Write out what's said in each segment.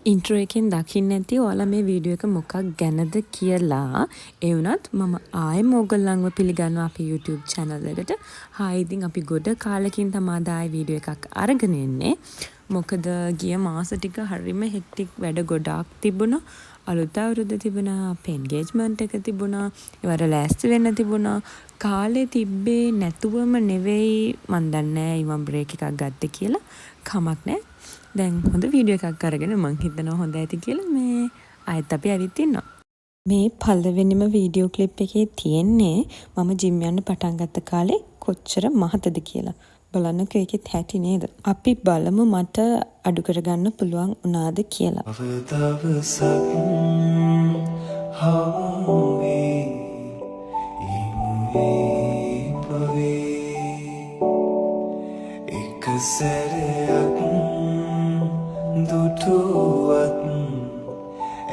Intro එකෙන් දකින්න ඇති ඔයාලා මේ වීඩියෝ එක මොකක් ගැනද කියලා. ඒ වුණත් මම ආයෙම ඕගොල්ලන්ව පිළිගන්නවා අපේ YouTube channel එකට. හායි ඉතින් අපි ගොඩ කාලෙකින් තමයි ආයෙ වීඩියෝ එකක් අරගෙන එන්නේ. මොකද ගිය මාස ටික හරිම හෙක්ටික් වැඩ ගොඩාක් තිබුණා. අලුත් අවුරුද්ද තිබුණා, අපේ එන්ගේජ්මන්ට් එක තිබුණා, ඒවට ලෑස්ති වෙන්න තිබුණා. කාලේ තිබ්බේ නැතුවම නෙවෙයි මන් දන්නේ මම බ්‍රේක් එකක් ගත්තේ කියලා. කමක් නැහැ. දැන් හොඳ වීඩියෝ එකක් අරගෙන මං හිතනවා හොඳ ඇති කියලා මේ ආයෙත් අපි ඇවිත් ඉන්නවා. මේ පළවෙනිම වීඩියෝ ක්ලිප් එකේ තියෙන්නේ මම ජිම් යන්න පටන් ගත්ත කාලේ කොච්චර මහතද කියලා. බලන්නකෝ ඒකෙත් හැටි නේද? අපි බලමු මට අඩු කරගන්න පුළුවන් වුණාද කියලා. දුටුවත්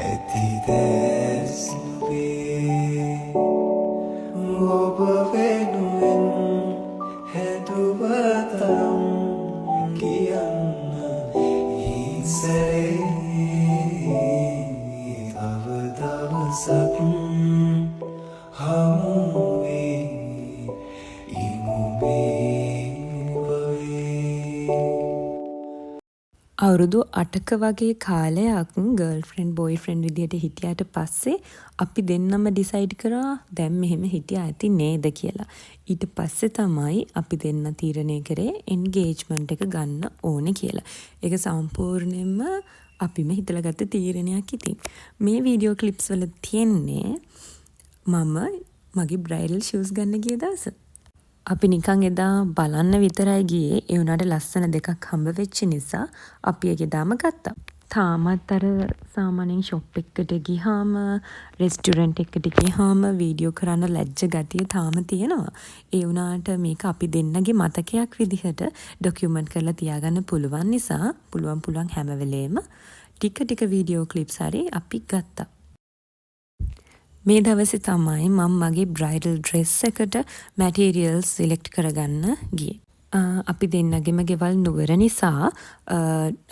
ඇති දැස්වේ ඔබ වෙනුවෙන් හැදුවතම් කියන්න ඉසරේ තව දවසක් හමුවේ අවුරුදු 8ක වගේ කාලයක් ගර්ල්ෆ්‍රෙන්ඩ් බොයිෆ්‍රෙන්ඩ් විදියට හිටියට පස්සේ අපි දෙන්නම ඩිසයිඩ් කරා දැන් මෙහෙම හිටියා ඇති නේද කියලා. ඊට පස්සේ තමයි අපි දෙන්න තීරණය කරේ එන්ගේජ්මන්ට් එක ගන්න ඕනේ කියලා. ඒක සම්පූර්ණයෙන්ම අපිම හිතලා ගත්ත තීරණයක් ඉතින්. මේ වීඩියෝ ක්ලිප්ස් වල තියෙන්නේ මම මගේ බ්‍රයිඩල් ෂූස් ගන්න ගිය දවස. අපි නිකන් එදා බලන්න විතරයි ගියේ. ඒ වුණාට ලස්සන දෙකක් හම්බ වෙච්ච නිසා අපි ඒක එදාම ගත්තා. තාමත් අර සාමාන්‍යයෙන් ෂොප් එකකට ගියාම රෙස්ටුරන්ට් එකකට ගියාම වීඩියෝ කරන්න ලැජ්ජ ගතිය තාම තියෙනවා. ඒ වුණාට මේක අපි දෙන්නගේ මතකයක් විදිහට ඩොකියුමන්ට් කරලා තියාගන්න පුළුවන් නිසා පුළුවන් හැම වෙලේම ටික වීඩියෝ ක්ලිප්ස් හරි අපි ගත්තා. මේ දවසේ තමයි මම මගේ බ්‍රයිඩල් ඩ්‍රෙස් එකට මැටීරියල්ස් සිලෙක්ට් කරගන්න ගියේ. අපි දෙන්නගෙම ගෙවල් නුවර නිසා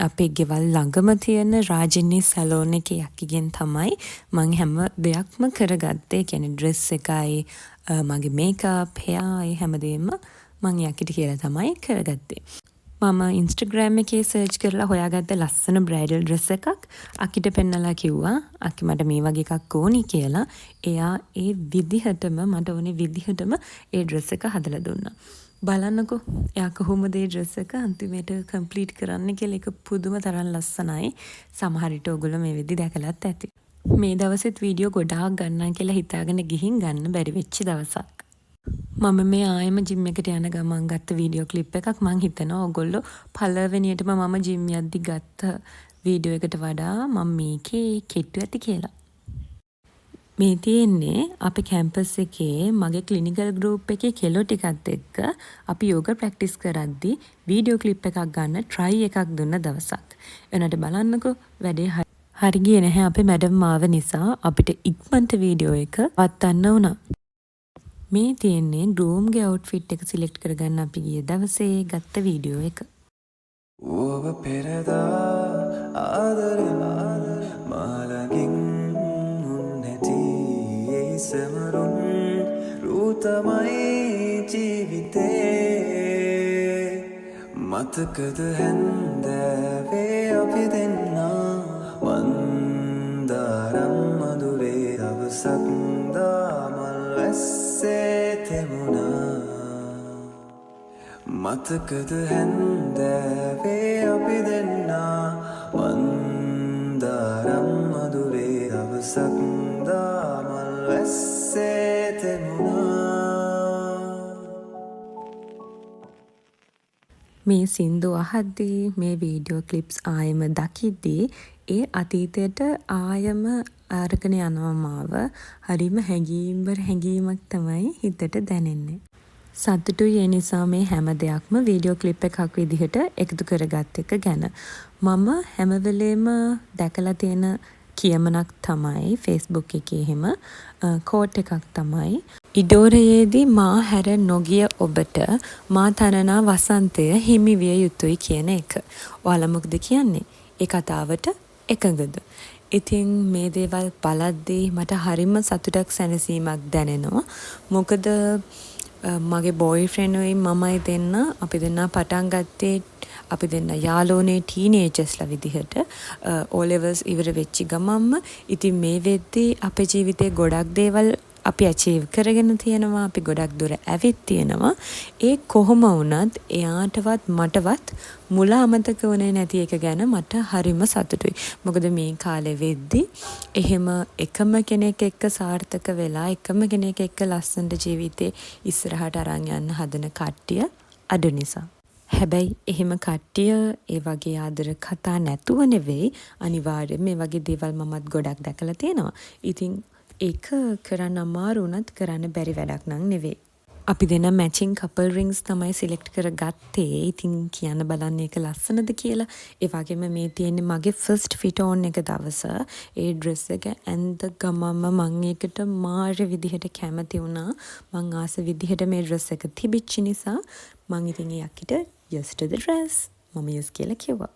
අපේ ගෙවල් ළඟම තියෙන රාජිනී සැලෝන් එකේ යකිගෙන් තමයි මම හැම දෙයක්ම කරගත්තේ. ඒ කියන්නේ ඩ්‍රෙස් එකයි මගේ මේකප්, හෙයායි හැමදේම මම යකිට කියලා තමයි කරගත්තේ. මම ඉන්ස්ටාග්‍රෑම් එකේ සර්ච් කරලා හොයාගත්ත ලස්සන බ්‍රයිඩල් ඩ්‍රෙස් එකක් අකිට පෙන්නලා කිව්වා අකි මට මේ වගේ එකක් ඕනි කියලා. එයා ඒ විදිහටම මට ඕනේ විදිහටම ඒ ඩ්‍රෙස් එක හදලා දුන්නා. බලන්නකෝ එයා කොහොමද ඒ ඩ්‍රෙස් එක අන්තිමට කම්ප්ලීට් කරන්න කියලා. ඒක පුදුම තරම් ලස්සනයි. සමහර විට ඔයගොල්ලෝ මේ විදි දැකලත් ඇති. මේ දවසෙත් වීඩියෝ ගොඩාක් ගන්නවා කියලා හිතාගෙන ගිහින් ගන්න බැරි වෙච්ච දවසක්. මම මේ ආයෙම ජිම් එකට යන ගමන් ගත්ත වීඩියෝ ක්ලිප් එකක්. මං හිතනවා ඔයගොල්ලෝ පළවෙනියටම මම ජිම් යද්දි ගත්ත වීඩියෝ එකට වඩා මම මේකේ කෙට්ටු ඇති කියලා. මේ තියෙන්නේ අපේ කැම්පස් එකේ මගේ ක්ලිනිකල් ගෲප් එකේ කෙලෝ ටිකත් එක්ක අපි යෝගා ප්‍රැක්ටිස් කරද්දි වීඩියෝ ක්ලිප් එකක් ගන්න try එකක් දුන්න දවසක්. එනට බලන්නකෝ වැඩේ හරි ගියේ නැහැ. අපේ මැඩම් මාව නිසා අපිට ඉක්මනට වීඩියෝ එක වත්තන්න වුණා. මේ තියෙන්නේ ගෲම්ගේ අවුට්ෆිට් එක සිලෙක්ට් කරගන්න අපි ගිය දවසේ ගත්ත වීඩියෝ එක. ඔබ පෙරදා ආදරේ මාලකින් උන්නැති ඒ සමරුන් රූතමයි ජීවිතේ මතකද හැන්දෑවේ අපි දෙන්නා මන්දාරම් මధుරේ දවසක් දාමල් වැස්සේ තෙමුණා මතකද හැන්දෑවේ අපි දෙන්නා මන්දාරම් මధుරේ දවසක් දාමල් වැස්සේ තෙමුණා. මේ සින්දු අහද්දී මේ වීඩියෝ ක්ලිප්ස් ආයෙම දකිද්දී ඒ අතීතයට ආයම අරගෙන යනවා මාව. හරිම හැඟීමක් තමයි හිතට දැනෙන්නේ. සතුටුයි ඒ නිසා මේ හැම දෙයක්ම වීඩියෝ ක්ලිප් එකක් විදිහට එකතු කරගත් එක ගැන. මම හැම වෙලේම දැකලා තියෙන කියමනක් තමයි Facebook එකේ එහෙම කෝට් එකක් තමයි ඉඩෝරයේදී මා හැර නොගිය ඔබට මා තනනා වසන්තය හිමි විය යුතුයි කියන එක. ඔයාලා මොකද කියන්නේ? ඒ කතාවට එකඟද? ඉතින් මේ දේවල් බලද්දී මට හරිම සතුටක් සැනසීමක් දැනෙනවා. මොකද මගේ බෝයි ෆ්‍රෙන්ඩුයි මමයි දෙන්න අපි දෙන්නා පටන් ගත්තේ අපි දෙන්න යාළුවනේ ටීනේජර්ස්ලා විදිහට O levels ඉවර වෙච්චි ගමන්ම ඉතින් මේ වෙද්දී අපේ ජීවිතේ ගොඩක් දේවල් අපි අචීව් කරගෙන තියෙනවා අපි ගොඩක් දුර ඇවිත් තියෙනවා ඒ කොහොම වුණත් එයාටවත් මටවත් මුල අමතක වුණේ නැති එක ගැන මට හරිම සතුටුයි මොකද මේ කාලේ වෙද්දී එහෙම එකම කෙනෙක් එක්ක සාර්ථක වෙලා එකම කෙනෙක් එක්ක ලස්සනට ජීවිතේ ඉස්සරහට අරන් යන්න හදන කට්ටිය අඩු නිසා හැබැයි එහෙම කට්ටිය ඒ වගේ ආදර කතා නැතුව නෙවෙයි අනිවාර්යෙන් මේ වගේ දේවල් මමත් ගොඩක් දැකලා තියෙනවා. ඉතින් ඒක කරන්න අමාරු වුණත් කරන්න බැරි වැඩක් නම් නෙවෙයි. අපි දෙන මැචින් කපල් රින්ග්ස් තමයි සිලෙක්ට් කරගත්තේ. ඉතින් කියන්න බලන්න ඒක ලස්සනද කියලා. ඒ වගේම මේ තියෙන්නේ මගේ ෆස්ට් ෆිට ඕන් එක දවස. ඒ ඩ්‍රෙස් එක ඇඳ ගමම මම ඒකට මාර විදිහට කැමති වුණා. මං ආස විදිහට මේ ඩ්‍රෙස් එක තිබිච්ච නිසා මං ඉතින් ඒ අක්කිට yes to the dress මම yes කියලා කිව්වා.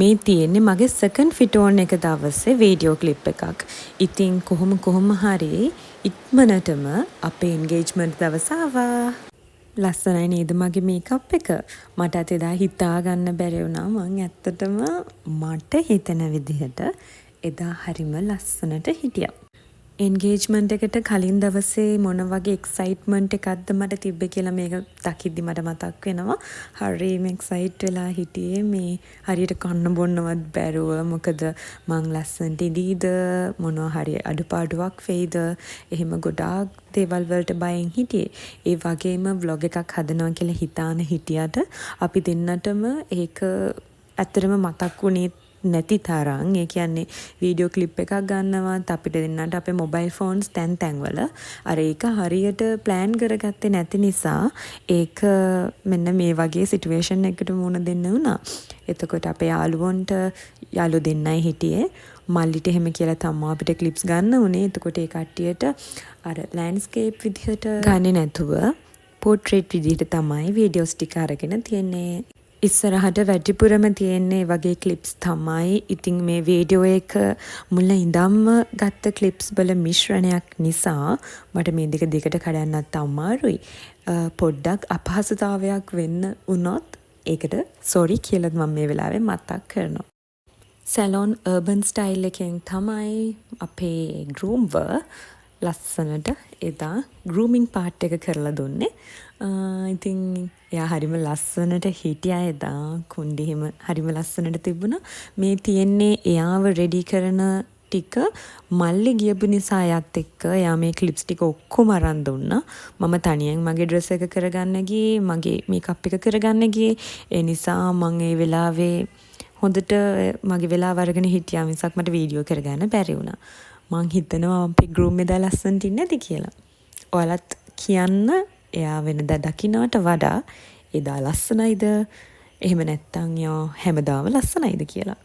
මේ තියෙන්නේ මගේ සෙකන්ඩ් ෆිට ඕන් එක දවසේ වීඩියෝ ක්ලිප් එකක්. ඉතින් කොහොම හරි ඉක්මනටම අපේ එන්ගේජ්මන්ට් දවස ආවා. ලස්සනයි නේද මගේ මේකප් එක? මට අත එදා හිතා ගන්න බැරි වුණා. මං ඇත්තටම මට හිතෙන විදිහට එදා හරිම ලස්සනට හිටියා. එන්ගේජ්මන්ට් එකට කලින් දවසේ මොන වගේ එක්සයිට්මන්ට් එකක්ද මට තිබ්බේ කියලා මේක දකිද්දි මට මතක් වෙනවා. හරිම එක්සයිට් වෙලා හිටියේ මේ හරියට කන්න බොන්නවත් බැරුව. මොකද මං ලස්සනට ඉදීද මොනවා හරි අඩුපාඩුවක් වෙයිද එහෙම ගොඩාක් දේවල් වලට බයෙන් හිටියේ. ඒ වගේම vlog එකක් හදනවා කියලා හිතාන හිටියට අපි දෙන්නටම ඒක ඇත්තටම මතක් වුණේ නැති තරම්. ඒ කියන්නේ වීඩියෝ ක්ලිප් එකක් ගන්නවත් අපිට දෙන්නට අපේ මොබයිල් ෆෝන්ස් තැන්වල අර ඒක හරියට ප්ලෑන් කරගත්තේ නැති නිසා ඒක මෙන්න මේ වගේ සිටුේෂන් එකකට මුහුණ දෙන්න වුණා. එතකොට අපේ යාළුවන්ට යාළුවෝ දෙන්නයි හිටියේ. මල්ලිට එහෙම කියලා තමයි අපිට ක්ලිප්ස් ගන්න උනේ. එතකොට ඒ කට්ටියට අර ලෑන්ඩ්ස්කේප් විදිහට ගන්නේ නැතුව පෝට්‍රේට් විදිහට තමයි වීඩියෝස් ටික අරගෙන තියෙන්නේ. ඉස්සරහට වැඩිපුරම තියෙන්නේ වගේ ක්ලිප්ස් තමයි. ඉතින් මේ වීඩියෝ එක මුල ඉඳන්ම ගත්ත ක්ලිප්ස් වල මිශ්‍රණයක් නිසා මට මේ දෙක දෙකට කඩන්නත් අමාරුයි. පොඩ්ඩක් අපහසුතාවයක් වෙන්න වුණොත් ඒකට සෝරි කියලා මම මේ වෙලාවේ මතක් කරනවා. සැලොන් අර්බන් ස්ටයිල් එකෙන් තමයි අපේ ගෲම්ව ලස්සනට එදා ගෲමින් පාර්ට් එක කරලා දුන්නේ. ඉතින් එයා හරිම ලස්සනට හිටියා එදා. කුණ්ඩි හිම හරිම ලස්සනට තිබුණා. මේ තියෙන්නේ එයාව රෙඩි කරන ටික මල්ලි ගියපු නිසා එයාත් එක්ක එයා මේ ක්ලිප්ස් ටික ඔක්කොම අරන් දුන්නා. මම තනියෙන් මගේ ඩ්‍රෙස් එක කරගන්න ගියේ, මගේ මේකප් එක කරගන්න ගියේ. ඒ නිසා මම ඒ වෙලාවේ හොඳට මගේ වෙලාව අරගෙන හිටියා මිසක් මට වීඩියෝ කරගන්න බැරි වුණා. මං හිතනවා අපේ ගෲම් එදා ලස්සනට ඉන්නේ නැති කියලා. ඔයාලත් කියන්න එයා වෙනදා දකින්නට වඩා එදා ලස්සනයිද එහෙම නැත්නම් යා හැමදාම ලස්සනයිද කියලා.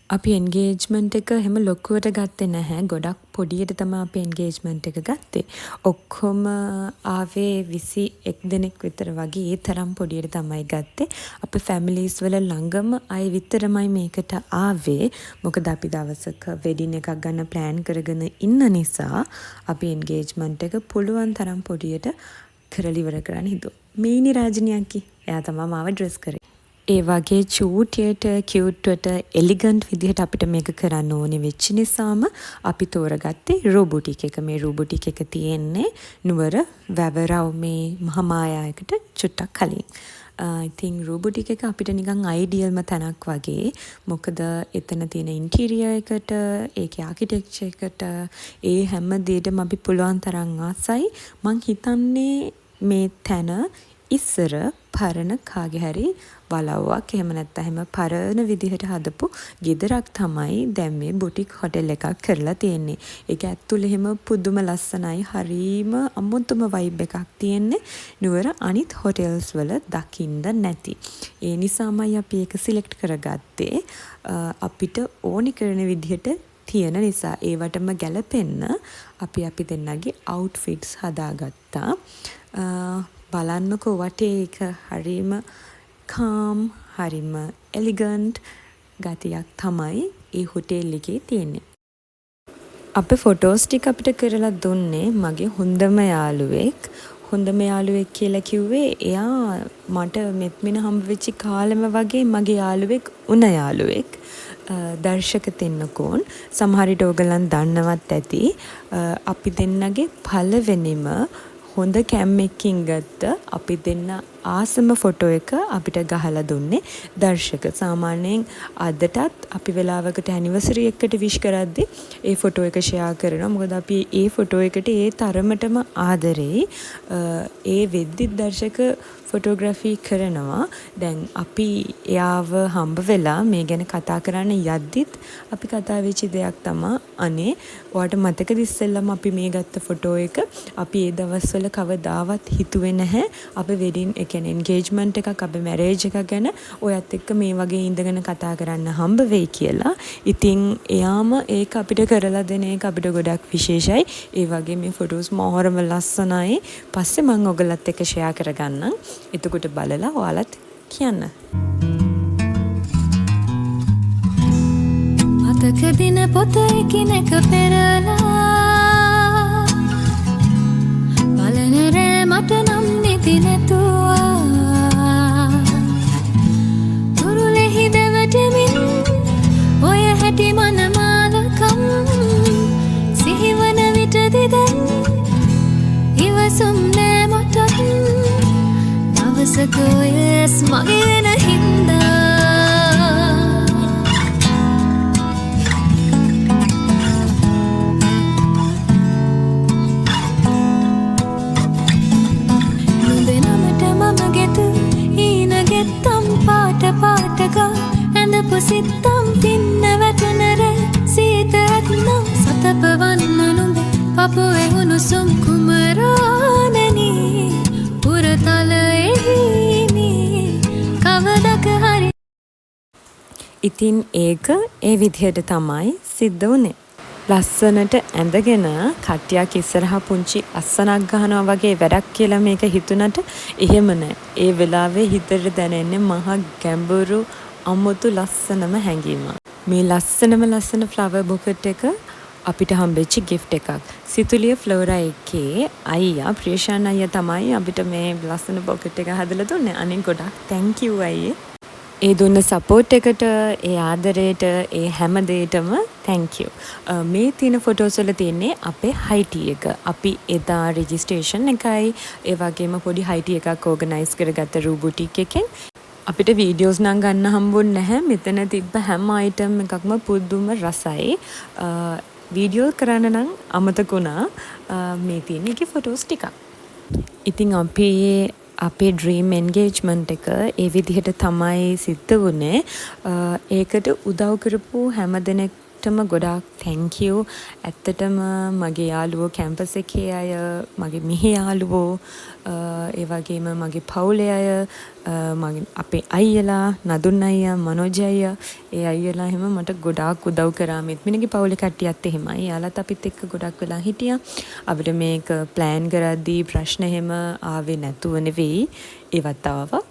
අපි එන්ගේජ්මන්ට් එක හැම ලොකුවට ගත්තේ නැහැ. ගොඩක් පොඩියට තමයි අපි එන්ගේජ්මන්ට් එක ගත්තේ. ඔක්කොම ආවේ 21 දෙනෙක් විතර වගේ. ඒ තරම් පොඩියට තමයි ගත්තේ. අපේ ෆැමිලිස් වල ළඟම අය විතරමයි මේකට ආවේ. මොකද අපි දවසක වෙඩින් එකක් ගන්න ප්ලෑන් කරගෙන ඉන්න නිසා අපි එන්ගේජ්මන්ට් එක පුළුවන් තරම් පොඩියට කරලා ඉවර කරන්න හිතුවා. මේනි රාජිනියක්කි. එයා තමයි මාව ඩ්‍රෙස් කරේ. ඒ වගේ චූටියට කියුට්වට එලිගන්ට් විදිහට අපිට මේක කරන්න ඕනේ වෙච්ච නිසාම අපි තෝරගත්තේ රූබුටික් එක. මේ රූබුටික් එක තියෙන්නේ නුවර වැවරව් මේ මහමායාවකට චුට්ටක් කලින්. ඉතින් රූබුටික් එක අපිට නිකන් අයිඩියල්ම තැනක් වගේ. මොකද එතන තියෙන ඉන්ටීරියර් එකට, ඒකේ ආකිටෙක්චර් එකට, ඒ හැම දෙයකටම අපි පුළුවන් තරම් ආසයි. මං හිතන්නේ මේ තැන ඉස්සර පරණ කාගේ හරි වලව්වක් එහෙම නැත්නම් පරණ විදිහට හදපු ගෙදරක් තමයි දැන් මේ බුටික් හොටෙල් එකක් කරලා තියෙන්නේ. ඒක ඇතුළේ එහෙම පුදුම ලස්සනයි, හරීම අමුතුම වයිබ් එකක් තියෙන්නේ. නුවර අනිත් හොටෙල්ස් වල දකින්න නැති. ඒ නිසාමයි අපි ඒක සිලෙක්ට් කරගත්තේ. අපිට ඕනි කරන විදිහට තියෙන නිසා ඒවටම ගැලපෙන්න අපි දෙන්නගේ අවුට්ෆිට්ස් හදාගත්තා. බලන්නකෝ වටේ එක හරීම කාම්, හරිම එලිගන්ට් ගතියක් තමයි ඒ හොටෙල් එකේ තියෙන්නේ. අපේ ෆොටෝස් ටික අපිට කරලා දුන්නේ මගේ හොඳම යාළුවෙක්. හොඳම යාළුවෙක් කියලා කිව්වේ එයා මට මෙත්මින හම්බ වෙච්ච කාලෙම වගේ මගේ යාළුවෙක් උන යාළුවෙක්. දර්ශක තෙන්නකෝන් සමහර විට ඔයගලන් දන්නවත් ඇති. අපි දෙන්නගේ පළවෙනිම හොඳ කැම් එකකින් ගත්ත අපි දෙන්න ආසම ෆොටෝ එක අපිට ගහලා දුන්නේ දර්ශක. සාමාන්‍යයෙන් අදටත් අපි වෙලාවකට ඇනිවර්සරි එකකට විශ් කරද්දි ඒ ෆොටෝ එක ෂෙයා කරනවා. මොකද අපි ඒ ෆොටෝ එකට ඒ තරමටම ආදරෙයි. ඒ වෙද්දිත් දර්ශක ෆොටෝග්‍රැෆි කරනවා. දැන් අපි එයාව හම්බ වෙලා මේ ගැන කතා කරන්න යද්දිත් අපි කතා වෙච්ච දෙයක් තමයි අනේ ඔයාට මතකද ඉස්සෙල්ලම අපි මේ ගත්ත ෆොටෝ එක අපි ඒ දවස්වල කවදාවත් හිතුවේ නැහැ අපේ වෙඩින් ඒ කියන්නේ එන්ගේජ්මන්ට් එකක් අපේ මැරේජ් එකක් ගැන ඔයත් එක්ක මේ වගේ ඉඳගෙන කතා කරන්න හම්බ වෙයි කියලා. ඉතින් එයාම ඒක අපිට කරලා දෙන එක අපිට ගොඩක් විශේෂයි. ඒ වගේ මේ ෆොටෝස් මොහොරම ලස්සනයි. පස්සේ මම ඔයගලත් එක්ක ෂෙයා කරගන්නම්. එතකොට බලලා ඔයාලත් කියන්න. මතක දින පොත එකිනෙක පෙරලා බලන රෑ මට නම් නිදි නැතුවා තුරුලෙහි දෙවටමින් ඔය හැටි මනමාලකම් සිහිවන විටදි දැන් ඉවසුම් නෑ මට දවසක ඔයස් මගේ වෙන හින්දා සිත්තම් තින්න වැටනර සීත ඇත්නම් සතපවන්න නුඹ පපුවේ උණුසුම් කුමරානනී පුරතලෙහිමී කවදක හරි. ඉතින් ඒක ඒ විදිහට තමයි සිද්ධ වුණේ. ලස්සනට ඇඳගෙන කට්ටියක් ඉස්සරහා පුංචි අස්සනක් ගහනවා වගේ වැඩක් කියලා මේක හිතුණට එහෙම නෑ. ඒ වෙලාවේ හිතට දැනෙන්නේ මහා ගැඹුරු අමුතු ලස්සනම හැඟීමක්. මේ ලස්සන ෆ්ලවර් බුකට් එක අපිට හම්බෙච්ච gift එකක්. සිතුලිය ෆ්ලෝරා එකේ අයියා ප්‍රියශාන් අයියා තමයි අපිට මේ ලස්සන බුකට් එක හදලා දුන්නේ. අනේ ගොඩක් thank you අයියේ. ඒ දුන්න සපෝට් එකට, ඒ ආදරයට, ඒ හැම දෙයකටම thank you. මේ තියෙන ෆොටෝස් වල තියෙන්නේ අපේ හයි ටී එක. අපි එදා රෙජිස්ට්‍රේෂන් එකයි ඒ වගේම පොඩි හයි ටී එකක් ඕගනයිස් කරගත්ත රූ බුටික් එකෙන්. අපිට වීඩියෝස් නම් ගන්න හම්බුන්නේ නැහැ. මෙතන තිබ්බ හැම අයිටම් එකක්ම පුදුම රසයි. වීඩියෝ කරන්න නම් අමතක වුණා. මේ තියෙන එකේ ෆොටෝස් ටිකක්. ඉතින් අපේ ඩ්‍රීම් එන්ගේජ්මන්ට් එක ඒ විදිහට තමයි සිද්ධ වුණේ. ඒකට උදව් කරපු හැම දෙනෙක්ටම ගොඩාක් thank you. ඇත්තටම මගේ යාළුවෝ කැම්පස් එකේ අය, මගේ මෙහි යාළුවෝ, ඒ වගේම මගේ පවුලේ අය, අපේ අයියලා, නදුන් අයියා, මනෝජ් අයියා, ඒ අයියලා එහෙම මට ගොඩාක් උදව් කරා. මිනිගේ පවුලේ කට්ටියත් එහෙමයි. යාළුවත් අපිත් එක්ක ගොඩක් වෙලා හිටියා. අපිට මේක ප්ලෑන් කරද්දී ප්‍රශ්න එහෙම ආවේ නැතුව නෙවෙයි. ඒවත් ආවා.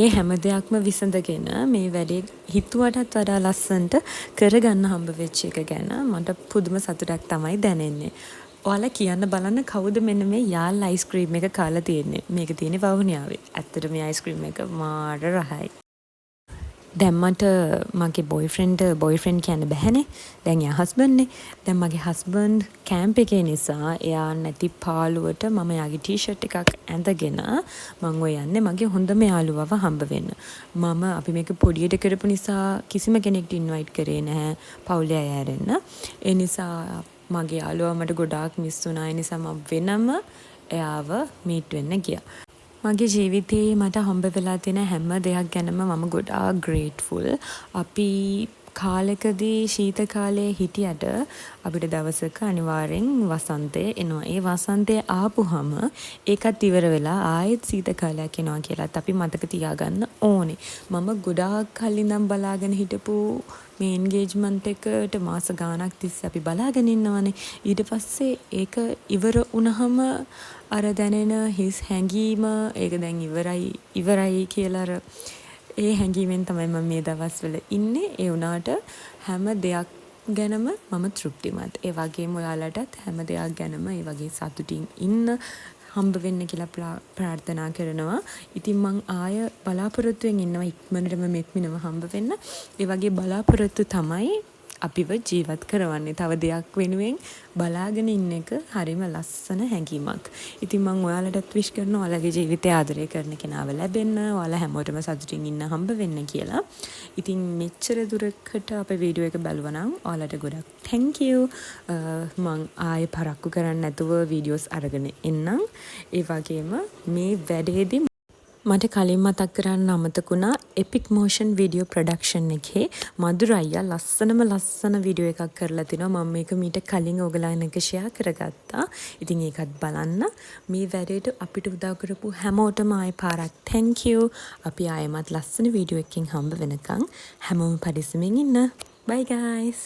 ඒ හැම දෙයක්ම විසඳගෙන මේ වැඩේ හිතුවටත් වඩා ලස්සනට කරගන්න හම්බ වෙච්ච එක ගැන මට පුදුම සතුටක් තමයි දැනෙන්නේ. ඔයාලා කියන්න බලන්න කවුද මෙන්න මේ යාල් අයිස්ක්‍රීම් එක කාලා තියෙන්නේ. මේක තියෙන්නේ වවුනියාවේ. ඇත්තට මේ අයිස්ක්‍රීම් එක මාර රහයි. දැන් මට මගේ බොයිෆ්‍රෙන්ඩ් කියන්න බැහැනේ. දැන් එයා හස්බන්ඩ්නේ. දැන් මගේ හස්බන්ඩ් කැම්ප් එකේ නිසා එයා නැති පාළුවට මම එයාගේ ටී-ෂර්ට් එකක් ඇඳගෙන මම ඔය යන්නේ මගේ හොඳම යාළුවව හම්බ වෙන්න. අපි මේක පොඩියට කරපු නිසා කිසිම කෙනෙක්ට ඉන්වයිට් කරේ නැහැ පවුලේ අය ඇරෙන්න. ඒ නිසා මගේ යාළුවා මට ගොඩාක් මිස් වුණා. ඒ නිසා මම වෙනම එයාව මීට් වෙන්න ගියා. මගේ ජීවිතේ මට හම්බ වෙලා තියෙන හැම දෙයක් ගැනම මම ගොඩාක් ග්‍රේට්ෆුල්. අපි කාලෙකදී ශීත කාලේ හිටියට අපිට දවසක අනිවාර්යෙන් වසන්තය එනවා. ඒ වසන්තය ආපුහම ඒකත් ඉවර වෙලා ආයෙත් ශීත කාලයක් එනවා කියලාත් අපි මතක තියාගන්න ඕනේ. මම ගොඩාක් කල් ඉඳන් බලාගෙන හිටපු මේ එන්ගේජ්මන්ට් එකට මාස ගාණක් තිස්සේ අපි බලාගෙන ඉන්නවනේ. ඊට පස්සේ ඒක ඉවර වුණාම අර දැනෙන හිස් හැඟීම ඒක දැන් ඉවරයි කියලා ඒ හැඟීමෙන් තමයි මම මේ දවස්වල ඉන්නේ. ඒ වුණාට හැම දෙයක් ගැනම මම තෘප්තිමත්. ඒ වගේම ඔයාලටත් හැම දෙයක් ගැනම ඒ වගේ සතුටින් ඉන්න හම්බ වෙන්න කියලා ප්‍රාර්ථනා කරනවා. ඉතින් මං ආය බලාපොරොත්තුවෙන් ඉන්නවා ඉක්මනටම මෙත්මිනව හම්බ වෙන්න. ඒ වගේ බලාපොරොත්තු තමයි අපිව ජීවත් කරවන්නේ. තව දෙයක් වෙනුවෙන් බලාගෙන ඉන්න එක හරිම ලස්සන හැඟීමක්. ඉතින් මම ඔයාලටත් විශ් කරනවා ඔයාලගේ ජීවිතය ආදරය කරන කෙනාව ලැබෙන්න, ඔයාලා හැමෝටම සතුටින් ඉන්න හම්බ වෙන්න කියලා. ඉතින් මෙච්චර දුරකට අපේ වීඩියෝ එක බලුවා නම් ඔයාලට ගොඩක් thank you. මම ආයේ පරක්කු කරන්නේ නැතුව වීඩියෝස් අරගෙන එන්නම්. ඒ වගේම මේ වැඩේදී මට කලින් මතක් කරන්න අමතකුණා එපික් මෝෂන් වීඩියෝ ප්‍රොඩක්ෂන් එකේ මధుර අයියා ලස්සන වීඩියෝ එකක් කරලා තිනවා. මම මේක මීට කලින් ඔයගලන් එක්ක ෂෙයා කරගත්තා. ඉතින් ඒකත් බලන්න. මේ වැඩේට අපිට උදව් කරපු හැමෝටම ආයෙ පාරක් thank you. අපි ආයෙමත් ලස්සන වීඩියෝ එකකින් හම්බ වෙනකන් හැමෝම පරිස්සමින් ඉන්න. Bye guys.